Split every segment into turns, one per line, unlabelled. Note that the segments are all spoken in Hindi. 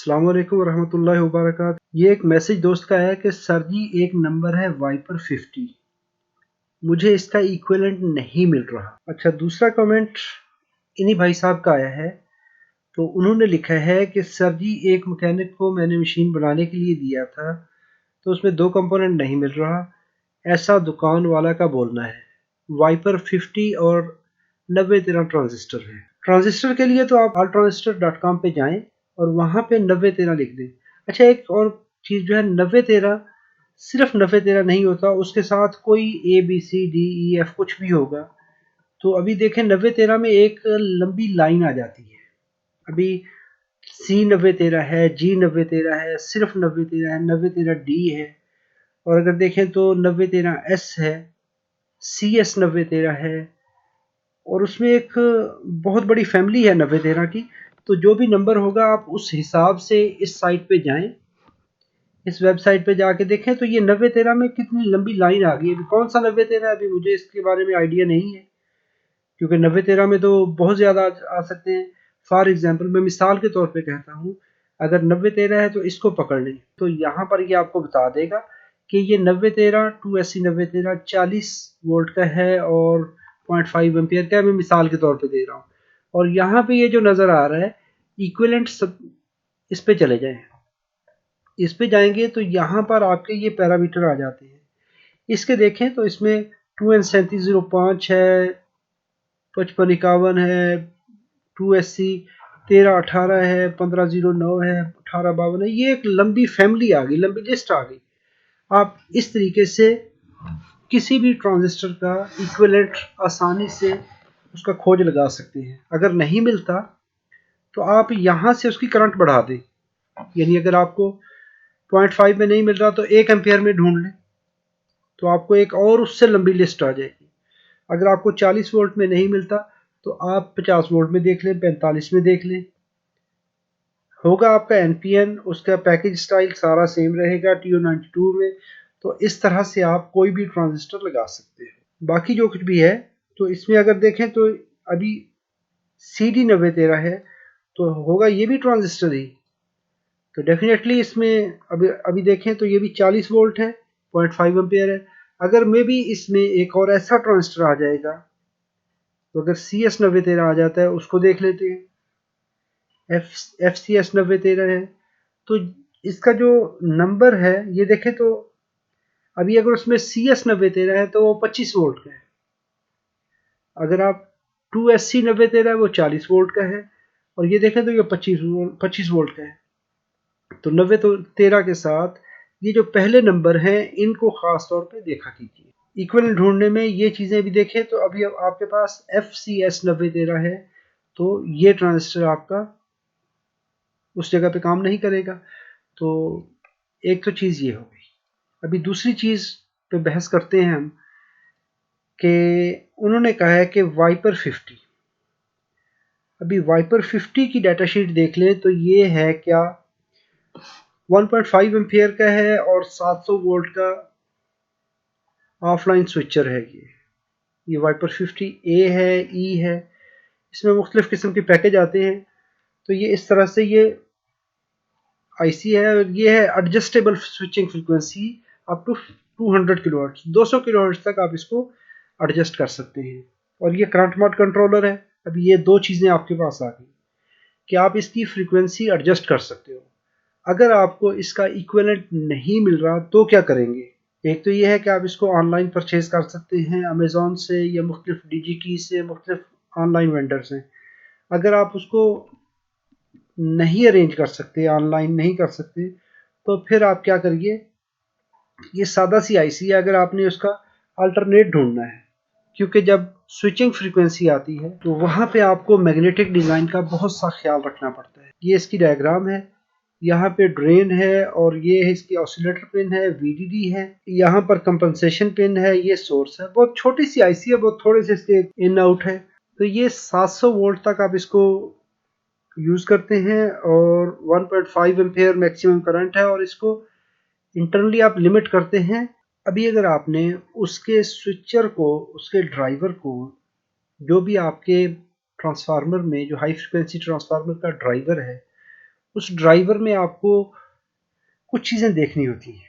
अस्सलाम वालेकुम वरहमतुल्लाहि वबरकातुहू। ये एक मैसेज दोस्त का है कि सर जी एक नंबर है वाइपर 50, मुझे इसका इक्विवेलेंट नहीं मिल रहा। अच्छा, दूसरा कमेंट इन्हीं भाई साहब का आया है। तो उन्होंने लिखा है कि सर जी एक मैकेनिक को मैंने मशीन बनाने के लिए दिया था, तो उसमें 2 कंपोनेंट नहीं मिल रहा, ऐसा दुकान वाला का बोलना है। वाइपर 50 और 9013 ट्रांजिस्टर है। ट्रांजिस्टर के लिए तो आप alltransistor.com पे जाएं और वहाँ पे 9013 लिख दें। अच्छा, एक और चीज़ जो है, 9013 सिर्फ 9013 नहीं होता, उसके साथ कोई ABCDEF कुछ भी होगा। तो अभी देखें 9013 में एक लंबी लाइन आ जाती है। अभी C9013 है, G9013 है, सिर्फ 9013 है, 9013D है, और अगर देखें तो 9013S है, CS9013 है, और उसमें एक बहुत बड़ी फैमिली है 9013 की। तो जो भी नंबर होगा आप उस हिसाब से इस साइट पे जाएं, इस वेबसाइट पे जाके देखें। तो ये 9013 में कितनी लंबी लाइन आ गई है। अभी कौन सा 9013 है, अभी मुझे इसके बारे में आइडिया नहीं है, क्योंकि 9013 में तो बहुत ज़्यादा आ सकते हैं। फॉर एग्जांपल मैं मिसाल के तौर पे कहता हूँ, अगर 9013 है तो इसको पकड़ लें, तो यहाँ पर ये आपको बता देगा कि ये 9013 2SC 9013 40 वोल्ट का है और 0.5 एम्पियर का है। मैं मिसाल के तौर पे दे रहा हूँ। और यहाँ पे ये जो नज़र आ रहा है इक्विवेलेंट सब, इस पे चले जाएं। इस पे जाएंगे तो यहाँ पर आपके ये पैरामीटर आ जाते हैं। इसके देखें तो इसमें 2N3705 है, 5551 है, 2SC 1318 है, 1509 है, 1852 है। ये एक लंबी फैमिली आ गई, लंबी लिस्ट आ गई। आप इस तरीके से किसी भी ट्रांजिस्टर का इक्विवेलेंट आसानी से उसका खोज लगा सकते हैं। अगर नहीं मिलता तो आप यहाँ से उसकी करंट बढ़ा दें, यानी अगर आपको 0.5 में नहीं मिल रहा तो 1 एम्पियर में ढूंढ लें, तो आपको एक और उससे लंबी लिस्ट आ जाएगी। अगर आपको 40 वोल्ट में नहीं मिलता तो आप 50 वोल्ट में देख लें, 45 में देख लें। होगा आपका NPN, उसका पैकेज स्टाइल सारा सेम रहेगा TO92 में। तो इस तरह से आप कोई भी ट्रांजिस्टर लगा सकते हैं। बाकी जो कुछ भी है, तो इसमें अगर देखें तो अभी CD9013 है, तो होगा ये भी ट्रांजिस्टर ही। तो डेफिनेटली इसमें अभी देखें तो ये भी 40 वोल्ट है, 0.5 एम्पियर है। अगर मे भी इसमें एक और ऐसा ट्रांजिस्टर आ जाएगा, तो अगर CS9013 आ जाता है, उसको देख लेते हैं। FCS9013 है, तो इसका जो नंबर है ये देखें तो अभी अगर उसमें CS9013 है तो वो 25 वोल्ट का है। अगर आप 2SC9013 है वो 40 वोल्ट का है, और ये देखें तो ये 25 वोल्ट का है। तो 9013 के साथ ये जो पहले नंबर हैं इनको खास तौर पे देखा कीजिए। इक्विवेलेंट ढूंढने में ये चीज़ें भी देखें तो अभी आपके पास FCS9013 है, तो ये ट्रांजिस्टर आपका उस जगह पे काम नहीं करेगा। तो एक तो चीज़ ये हो गई। अभी दूसरी चीज़ पे बहस करते हैं हम, कि उन्होंने कहा है कि वाइपर 50। अभी वाइपर 50 की डाटा शीट देख लें तो ये है क्या, 1.5 एम्पियर का है और 700 वोल्ट का ऑफलाइन स्विचर है। ये वाइपर 50A है, E है। इसमें मुख्तलिफ किस्म के पैकेज आते हैं। तो ये इस तरह से ये IC है, और ये है adjustable switching frequency up to 200 kilohertz, 200 kilohertz तक आप इसको एडजस्ट कर सकते हैं। और ये करंट मोड कंट्रोलर है। अभी ये दो चीज़ें आपके पास आ गई कि आप इसकी फ्रीक्वेंसी एडजस्ट कर सकते हो। अगर आपको इसका इक्विवेलेंट नहीं मिल रहा तो क्या करेंगे? एक तो ये है कि आप इसको ऑनलाइन परचेज कर सकते हैं अमेज़ॉन से या मुख्तलिफ DigiKey से, मुख्तलिफ ऑनलाइन वेंडर से। अगर आप उसको नहीं अरेंज कर सकते, ऑनलाइन नहीं कर सकते, तो फिर आप क्या करिए, ये सादा सी IC है, अगर आपने उसका अल्टरनेट ढूंढना है, क्योंकि जब स्विचिंग फ्रीक्वेंसी आती है तो वहाँ पे आपको मैग्नेटिक डिज़ाइन का बहुत सा ख्याल रखना पड़ता है। ये इसकी डायग्राम है। यहाँ पे ड्रेन है, और ये है इसकी ऑसिलेटर पिन है, VDD है, यहाँ पर कंपनसेशन पिन है, ये सोर्स है। बहुत छोटी सी IC है, बहुत थोड़े से इसके इन आउट है। तो ये 700 वोल्ट तक आप इसको यूज़ करते हैं, और 1.5 एम्पियर मैक्सिमम करंट है, और इसको इंटरनली आप लिमिट करते हैं। अभी अगर आपने उसके स्विचर को, उसके ड्राइवर को, जो भी आपके ट्रांसफार्मर में जो हाई फ्रिक्वेंसी ट्रांसफार्मर का ड्राइवर है, उस ड्राइवर में आपको कुछ चीज़ें देखनी होती हैं।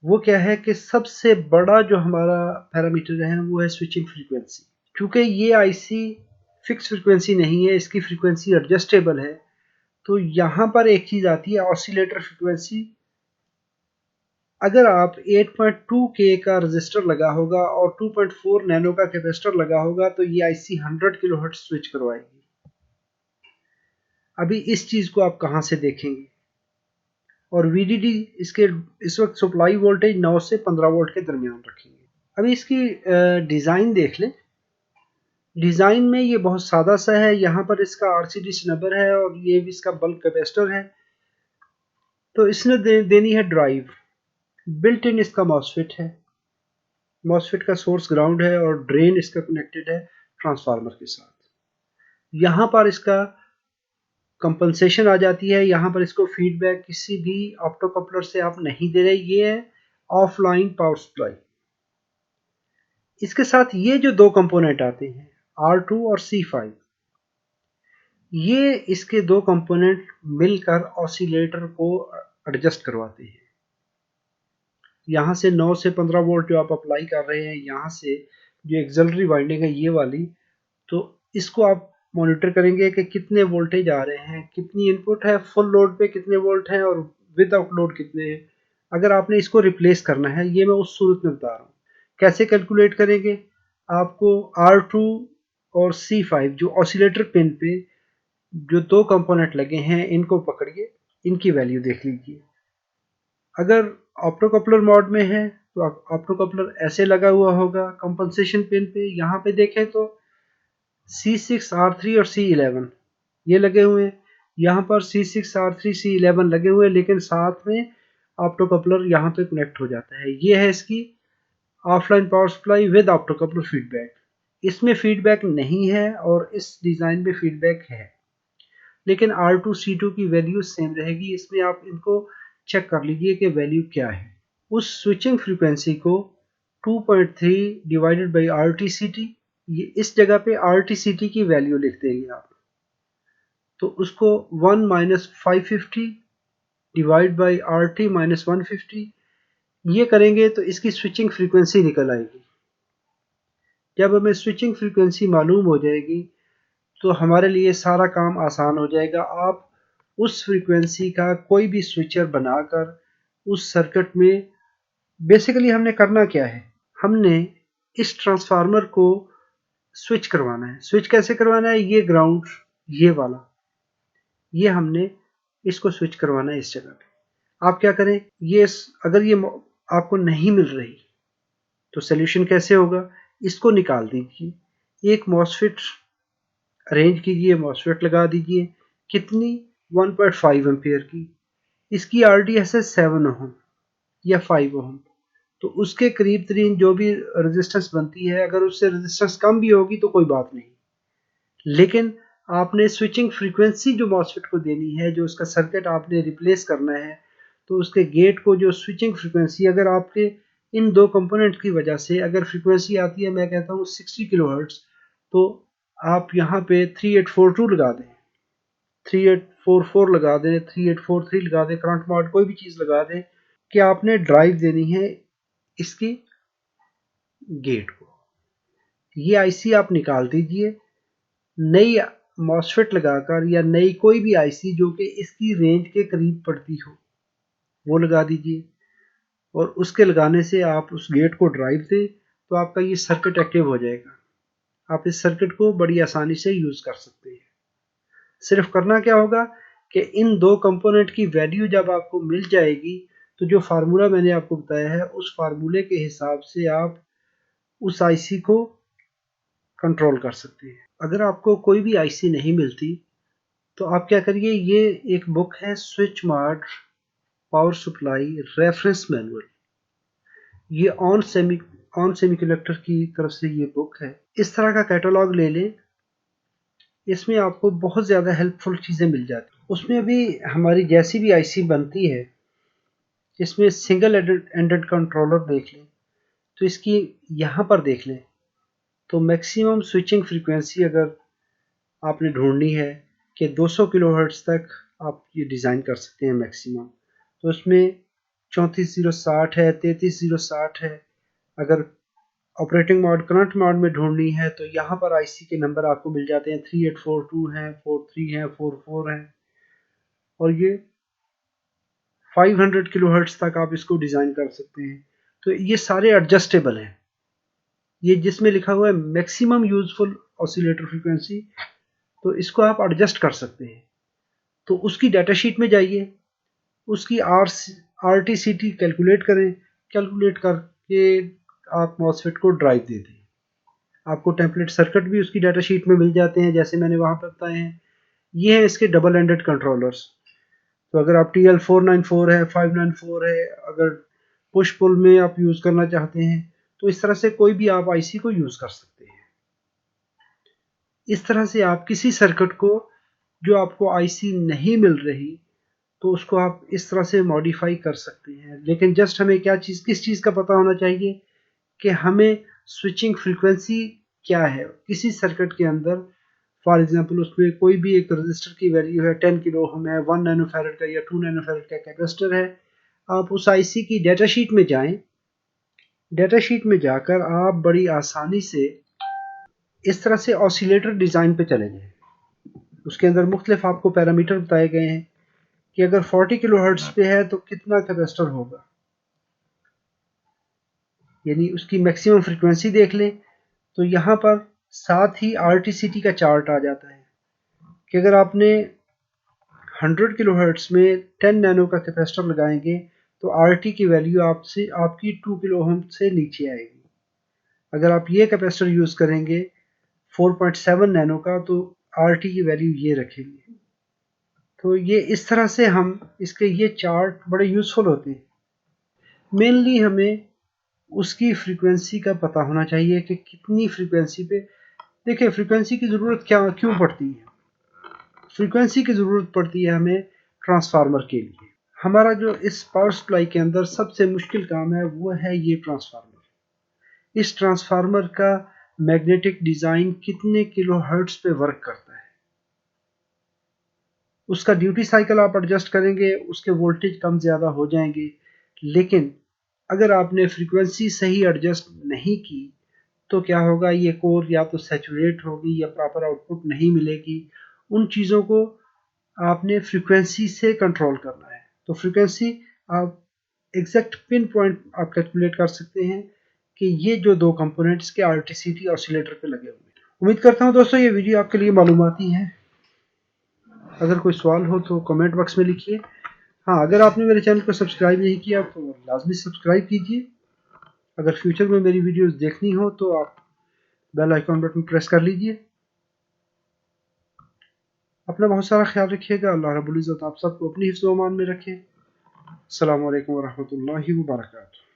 वो क्या है कि सबसे बड़ा जो हमारा पैरामीटर है वो है स्विचिंग फ्रीक्वेंसी। क्योंकि ये आईसी फिक्स फ्रीक्वेंसी नहीं है, इसकी फ्रीक्वेंसी एडजस्टेबल है, तो यहाँ पर एक चीज़ आती है ऑसिलेटर फ्रीक्वेंसी। अगर आप 8.2 के का रजिस्टर लगा होगा और 2.4 नैनो का कैपेसिटर लगा होगा तो ये आईसी 100 किलोहर्ट्ज स्विच करवाएगी। अभी इस चीज़ को आप कहाँ से देखेंगे? और वीडीडी इसके इस वक्त सप्लाई वोल्टेज 9 से 15 वोल्ट के दरमियान रखेंगे। अभी इसकी डिज़ाइन देख लें। डिज़ाइन में ये बहुत सादा सा है। यहाँ पर इसका आरसीडी नंबर है और ये भी इसका बल्क कैपेसिटर है। तो इसने देनी है ड्राइव। बिल्ट इन इसका मॉसफेट है। मॉसफेट का सोर्स ग्राउंड है और ड्रेन इसका कनेक्टेड है ट्रांसफार्मर के साथ। यहाँ पर इसका कंपनसेशन आ जाती है। यहाँ पर इसको फीडबैक किसी भी ऑप्टोकपलर से आप नहीं दे रहे, ये है ऑफलाइन पावर सप्लाई। इसके साथ ये जो दो कंपोनेंट आते हैं R2 और C5, ये इसके दो कंपोनेंट मिलकर ऑसिलेटर को एडजस्ट करवाते हैं। यहाँ से 9 से 15 वोल्ट जो आप अप्लाई कर रहे हैं, यहाँ से जो एक्सिलरी वाइंडिंग है ये वाली, तो इसको आप मॉनिटर करेंगे कि कितने वोल्टेज आ रहे हैं, कितनी इनपुट है, फुल लोड पे कितने वोल्ट हैं और विदाउट लोड कितने हैं। अगर आपने इसको रिप्लेस करना है, ये मैं उस सूरत में बता रहा हूँ। कैसे कैलकुलेट करेंगे? आपको R2 और C5 जो ऑसिलेटर पिन पे जो दो कंपोनेंट लगे हैं, इनको पकड़िए, इनकी वैल्यू देख लीजिए। अगर ऑप्टोकपलर मोड में है तो ऑप्टोकपलर ऐसे लगा हुआ होगा कंपनसेशन पिन पे। यहाँ पे देखें तो C6 R3 और C11 ये लगे हुए हैं। यहाँ पर C6 R3 C11 लगे हुए हैं, लेकिन साथ में ऑप्टोकपलर यहाँ पे कनेक्ट हो जाता है। ये है इसकी offline power supply with optocoupler feedback. इसमें फीडबैक नहीं है और इस डिज़ाइन में फीडबैक है, लेकिन R2 C2 की वैल्यू सेम रहेगी। इसमें आप इनको चेक कर लीजिए कि वैल्यू क्या है। उस स्विचिंग फ्रीक्वेंसी को 2.3 डिवाइडेड बाई RTCT, ये इस जगह पे RTCT की वैल्यू लिख देंगे आप, तो उसको 1 minus 550 divide by RT minus 150 ये करेंगे तो इसकी स्विचिंग फ्रीक्वेंसी निकल आएगी। जब हमें स्विचिंग फ्रीक्वेंसी मालूम हो जाएगी तो हमारे लिए सारा काम आसान हो जाएगा। आप उस फ्रीक्वेंसी का कोई भी स्विचर बनाकर उस सर्किट में, बेसिकली हमने करना क्या है, हमने इस ट्रांसफार्मर को स्विच करवाना है। स्विच कैसे करवाना है? ये ग्राउंड, ये वाला, ये हमने इसको स्विच करवाना है इस जगह पे। आप क्या करें, ये अगर ये आपको नहीं मिल रही तो सोल्यूशन कैसे होगा? इसको निकाल दीजिए, एक मॉसफेट अरेंज कीजिए, मॉसफेट लगा दीजिए। कितनी? 1.5 एम्पियर की। इसकी RDS है 7 ओम या 5 ओम, तो उसके करीब तरीन जो भी रेजिस्टेंस बनती है, अगर उससे रेजिस्टेंस कम भी होगी तो कोई बात नहीं, लेकिन आपने स्विचिंग फ्रीक्वेंसी जो मॉसफेट को देनी है, जो उसका सर्किट आपने रिप्लेस करना है, तो उसके गेट को जो स्विचिंग फ्रीक्वेंसी, अगर आपके इन दो कंपोनेंट की वजह से अगर फ्रीक्वेंसी आती है, मैं कहता हूँ 60 किलोहर्ट्ज, तो आप यहाँ पे 3842 लगा दें, 3844 लगा दें, 3843 लगा दें, करंट मॉड कोई भी चीज़ लगा दें कि आपने ड्राइव देनी है इसकी गेट को। ये आईसी आप निकाल दीजिए, नई मॉसफेट लगाकर या नई कोई भी आईसी जो कि इसकी रेंज के करीब पड़ती हो वो लगा दीजिए, और उसके लगाने से आप उस गेट को ड्राइव दें तो आपका ये सर्किट एक्टिव हो जाएगा। आप इस सर्किट को बड़ी आसानी से यूज़ कर सकते हैं। सिर्फ करना क्या होगा कि इन दो कंपोनेंट की वैल्यू जब आपको मिल जाएगी तो जो फार्मूला मैंने आपको बताया है उस फार्मूले के हिसाब से आप उस आईसी को कंट्रोल कर सकते हैं। अगर आपको कोई भी आईसी नहीं मिलती तो आप क्या करिए, ये एक बुक है switch mart power supply reference manual, ये ऑन सेमीकंडक्टर की तरफ से ये बुक है। इस तरह का कैटलॉग ले लें, इसमें आपको बहुत ज़्यादा हेल्पफुल चीज़ें मिल जाती हैं। उसमें भी हमारी जैसी भी आईसी बनती है, इसमें सिंगल एंडेड कंट्रोलर देख लें तो इसकी यहाँ पर देख लें तो मैक्सिमम स्विचिंग फ्रीक्वेंसी अगर आपने ढूंढनी है कि 200 किलोहर्ट्ज़ तक आप ये डिज़ाइन कर सकते हैं मैक्सिमम। तो उसमें 34060 है, 33060 है। अगर ऑपरेटिंग मोड करंट मोड में ढूंढनी है तो यहाँ पर आईसी के नंबर आपको मिल जाते हैं, 3842 हैं, 43 हैं, 44 हैं, और ये 500 किलोहर्ट्ज़ तक आप इसको डिज़ाइन कर सकते हैं। तो ये सारे एडजस्टेबल हैं। ये जिसमें लिखा हुआ है मैक्सिमम यूजफुल ऑसिलेटर फ्रीक्वेंसी, तो इसको आप एडजस्ट कर सकते हैं। तो उसकी डाटा शीट में जाइए, उसकी R T C T calculate करें, कैलकुलेट करके आप मॉसफेट को ड्राइव दे दें। आपको टेम्पलेट सर्किट भी उसकी डाटा शीट में मिल जाते हैं, जैसे मैंने वहाँ पर बताए हैं। ये हैं इसके डबल एंडेड कंट्रोलर्स। तो अगर आप TL494 है, 594 है, अगर पुश पुल में आप यूज़ करना चाहते हैं तो इस तरह से कोई भी आप आईसी को यूज़ कर सकते हैं। इस तरह से आप किसी सर्किट को जो आपको आईसी नहीं मिल रही तो उसको आप इस तरह से मॉडिफाई कर सकते हैं। लेकिन जस्ट हमें किस चीज़ का पता होना चाहिए कि हमें स्विचिंग फ्रीक्वेंसी क्या है किसी सर्किट के अंदर। फॉर एग्जांपल उसमें कोई भी एक रजिस्टर की वैल्यू है 10 किलो ओम है, 1 नैनोफैरड का या 2 नैनोफैरड का कैपेसिटर है। आप उस आईसी की डाटा शीट में जाएं, डाटा शीट में जाकर आप बड़ी आसानी से इस तरह से ऑसिलेटर डिज़ाइन पे चले जाएं। उसके अंदर मुख्तलिफ आपको पैरामीटर बताए गए हैं कि अगर 40 किलो हर्ट्ज़ पे है तो कितना कैपेसिटर होगा, यानी उसकी मैक्सिमम फ्रीक्वेंसी देख लें। तो यहाँ पर साथ ही RTCT का चार्ट आ जाता है कि अगर आपने 100 किलो हर्ट्ज़ में 10 नैनो का कैपेसिटर लगाएंगे तो RT की वैल्यू आपकी 2 किलो ओम से नीचे आएगी। अगर आप ये कैपेसिटर यूज़ करेंगे 4.7 नैनो का तो RT की वैल्यू ये रखेंगे। तो ये इस तरह से हम इसके ये चार्ट बड़े यूज़फुल होते हैं। मेनली हमें उसकी फ्रीक्वेंसी का पता होना चाहिए कि कितनी फ्रीक्वेंसी पे। देखिए फ्रीक्वेंसी की ज़रूरत क्यों पड़ती है। फ्रीक्वेंसी की ज़रूरत पड़ती है हमें ट्रांसफार्मर के लिए। हमारा जो इस पावर सप्लाई के अंदर सबसे मुश्किल काम है वो है ये ट्रांसफार्मर। इस ट्रांसफार्मर का मैग्नेटिक डिज़ाइन कितने किलो हर्ट्ज़ पे वर्क करता है, उसका ड्यूटी साइकिल आप एडजस्ट करेंगे, उसके वोल्टेज कम ज़्यादा हो जाएंगे। लेकिन अगर आपने फ्रीक्वेंसी सही एडजस्ट नहीं की तो क्या होगा, ये कोर या तो सैचुरेट होगी या प्रॉपर आउटपुट नहीं मिलेगी। उन चीज़ों को आपने फ्रीक्वेंसी से कंट्रोल करना है। तो फ्रीक्वेंसी आप एग्जैक्ट पिन पॉइंट आप कैलकुलेट कर सकते हैं कि ये जो दो कंपोनेंट्स के RTCT ऑसिलेटर पे लगे हुए हैं। उम्मीद करता हूँ दोस्तों ये वीडियो आपके लिए मालूमाती है। अगर कोई सवाल हो तो कमेंट बॉक्स में लिखिए। हाँ, अगर आपने मेरे चैनल को सब्सक्राइब नहीं किया तो लाजमी सब्सक्राइब कीजिए। अगर फ्यूचर में मेरी वीडियोस देखनी हो तो आप बेल आइकॉन बटन प्रेस कर लीजिए। अपना बहुत सारा ख्याल रखिएगा। अल्लाह रब्बुल इज़्ज़त आप सबको अपनी हिफ्ज़-ओ-अमान में रखे। अस्सलामु अलैकुम व रहमतुल्लाहि व बरकातुहू।